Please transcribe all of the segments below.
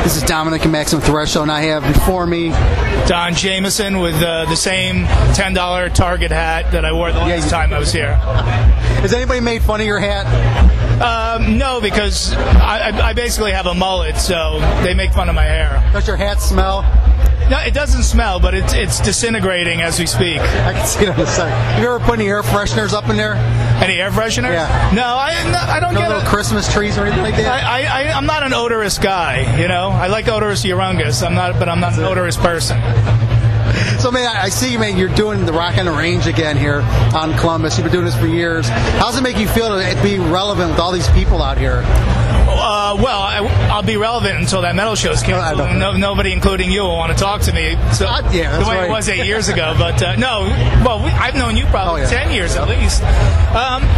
This is Dominic and Maximum Threshold, and I have before me Don Jamieson with the same $10 Target hat that I wore the last time I was here. Has anybody made fun of your hat? No, because I basically have a mullet, so they make fun of my hair. Does your hat smell? No, it doesn't smell, but it's disintegrating as we speak. I can see it on the side. Have you ever put any air fresheners up in there? Any air fresheners? Yeah. No, I don't get little Christmas trees or anything like that? I'm not an odorous guy, you know. I like odorous Urungus, but I'm not an odorous person. So, man, I see you, man. You're doing the Rock on the Range again here on Columbus. You've been doing this for years. How does it make you feel to be relevant with all these people out here? Well, I'll be relevant until that metal show is canceled. Nobody, including you, will want to talk to me. So, yeah, the way it was 8 years ago. But no, well, I've known you probably 10 years at least.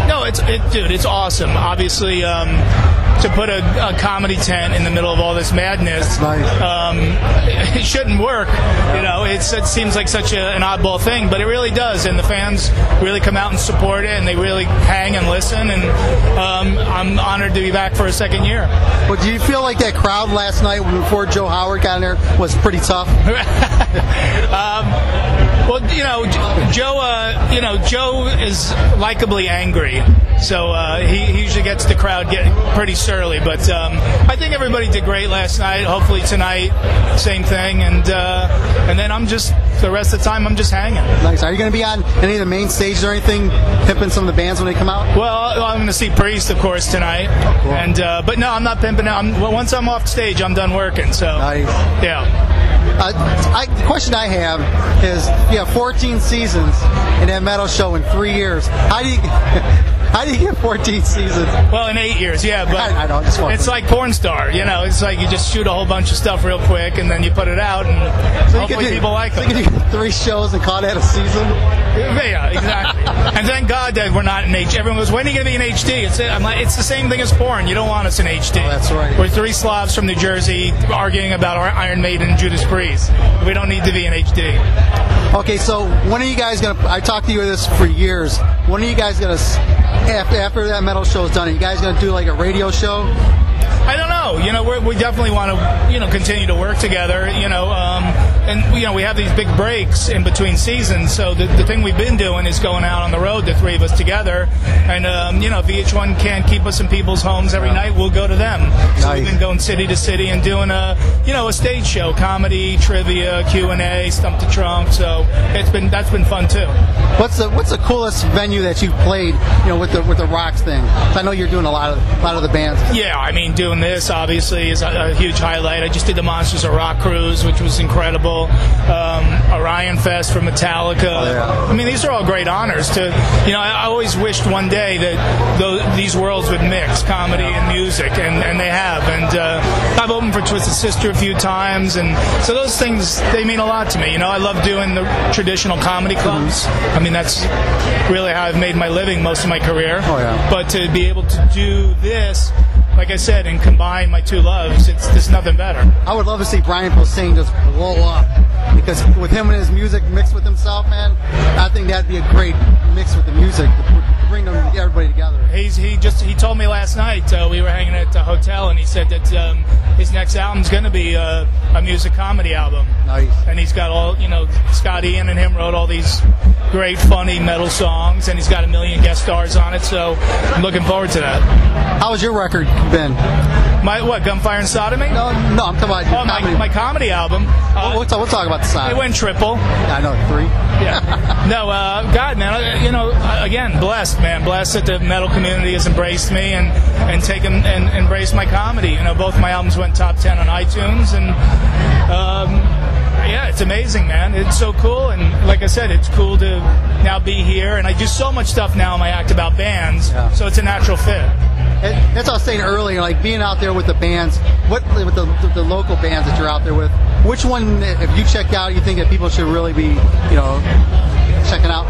No, dude, it's awesome. Obviously, to put a comedy tent in the middle of all this madness, it shouldn't work. You know, it seems like such an oddball thing, but it really does. And the fans really come out and support it, and they really hang and listen. And I'm honored to be back for a second year. Well, do you feel like that crowd last night before Joe Howard got in there was pretty tough? Well, Joe is likably angry, so he usually gets the crowd getting pretty surly. But I think everybody did great last night. Hopefully tonight, same thing. And then the rest of the time, I'm just hanging. Nice. Are you going to be on any of the main stages or anything, pimping some of the bands when they come out? Well, I'm going to see Priest, of course, tonight. Cool. And but no, I'm not pimping out. Once I'm off stage, I'm done working. So nice. Yeah. The question I have is, you have 14 seasons in that metal show in 3 years. How do you get 14 seasons? Well, in 8 years, yeah, but I know, it's like porn star, you know. It's like you just shoot a whole bunch of stuff real quick, and then you put it out, and so hopefully people like it. So you can do 3 shows and call that a season? Yeah, exactly. And thank God that we're not in HD. Everyone goes, when are you going to be in HD? It's the same thing as porn. You don't want us in HD. Oh, that's right. We're 3 Slavs from New Jersey arguing about Iron Maiden and Judas Priest. We don't need to be in HD. Okay, so when are you guys going to... I talked to you this for years. When are you guys going to... After that metal show is done, are you guys going to do like a radio show? I don't know. You know, we definitely want to, continue to work together. And we have these big breaks in between seasons. So the thing we've been doing is going out on the road, the 3 of us together. And VH1 can't keep us in people's homes every night. We'll go to them. So we've been going city to city and doing a stage show, comedy, trivia, Q&A, Stump the Trunk. So that's been fun too. What's the coolest venue that you've played? With the rocks thing. I know you're doing a lot of the bands. Yeah, I mean, doing this obviously is a huge highlight. I just did the Monsters of Rock cruise, which was incredible. Orion Fest for Metallica. Oh, yeah. I mean, these are all great honors. I always wished one day that these worlds would mix, comedy and music, and they have. And I've opened for Twisted Sister a few times, and so those things, they mean a lot to me. I love doing the traditional comedy clubs. I mean, that's really how I've made my living most of my career. Oh, yeah. But to be able to do this, like I said, and combine my 2 loves, there's nothing better. I would love to see Brian Posehn just blow up, because with him and his music mixed with himself, man, I think that'd be a great mix with the music to bring everybody together. He told me last night, we were hanging at the hotel, and he said that his next album's going to be a music comedy album. Nice. And he's got all, Scott Ian and him wrote all these great, funny metal songs, and he's got 1 million guest stars on it, so I'm looking forward to that. How has your record been? My what? Gunfire and Sodomy? No, I'm talking about your comedy. My comedy album. We'll talk about the sound. It went triple. Yeah, I know, 3. Yeah. No, God, man. Again, blessed, man. Blessed that the metal community has embraced me and taken and embraced my comedy. Both my albums went top 10 on iTunes, and yeah, it's amazing, man. It's so cool, and like I said, it's cool to now be here. And I do so much stuff now in my act about bands, so it's a natural fit. That's what I was saying earlier, like being out there with the bands, with the local bands that you're out there with, which one, if you checked out, you think that people should really be, checking out?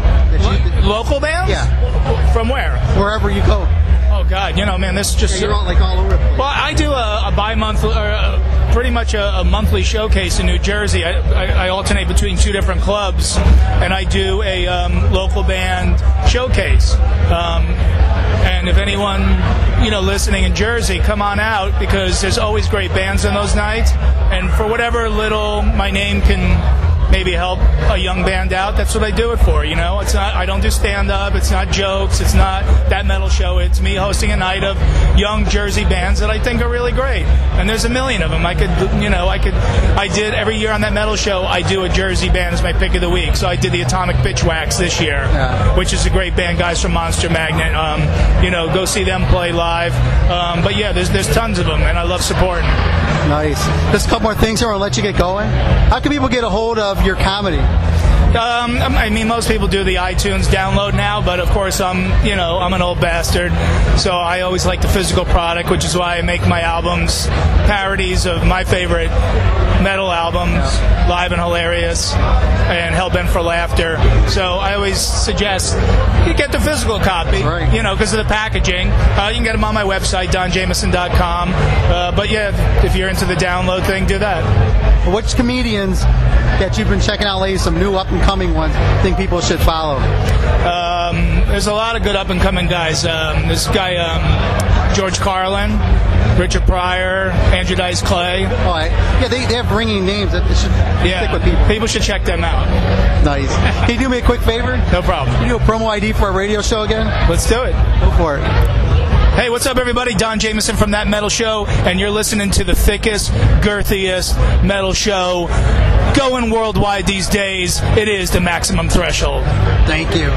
Local bands? Yeah. From where? Wherever you go. Oh, God, man, this is just... Yeah, you're all over the place. Well, I do a bi-monthly, or pretty much a monthly showcase in New Jersey. I alternate between 2 different clubs, and I do a local band showcase. And if anyone, listening in Jersey, come on out, because there's always great bands on those nights. And for whatever little my name can maybe help a young band out, that's what I do it for. It's not, I don't do stand-up, it's not jokes, it's not that metal show. It's me hosting a night of young Jersey bands that I think are really great, and there's a million of them. I did every year on that metal show, I do a Jersey band as my pick of the week. So I did the Atomic Pitchwax this year, which is a great band, guys from Monster Magnet. Go see them play live. But yeah, there's tons of them, and I love supporting. Nice. Just a couple more things here. I'll let you get going. How can people get a hold of your comedy? Most people do the iTunes download now, but of course I'm an old bastard, so I always like the physical product, which is why I make my albums parodies of my favorite metal albums, Live and Hilarious and Hellbent for Laughter. So I always suggest you get the physical copy, because of the packaging. You can get them on my website, don-jamieson.com. But yeah, if you're into the download thing, do that. Which comedians that you've been checking out lately, some new up-and-coming ones, think people should follow? There's a lot of good up-and-coming guys. This guy, George Carlin, Richard Pryor, Andrew Dice Clay. Yeah, they have ringing names that should stick with people. People should check them out. Nice. Can you do me a quick favor? No problem. Can you do a promo ID for our radio show again? Let's do it. Go for it. Hey, what's up, everybody? Don Jamieson from That Metal Show, and you're listening to the thickest, girthiest metal show going worldwide these days. It is the Maximum Threshold. Thank you.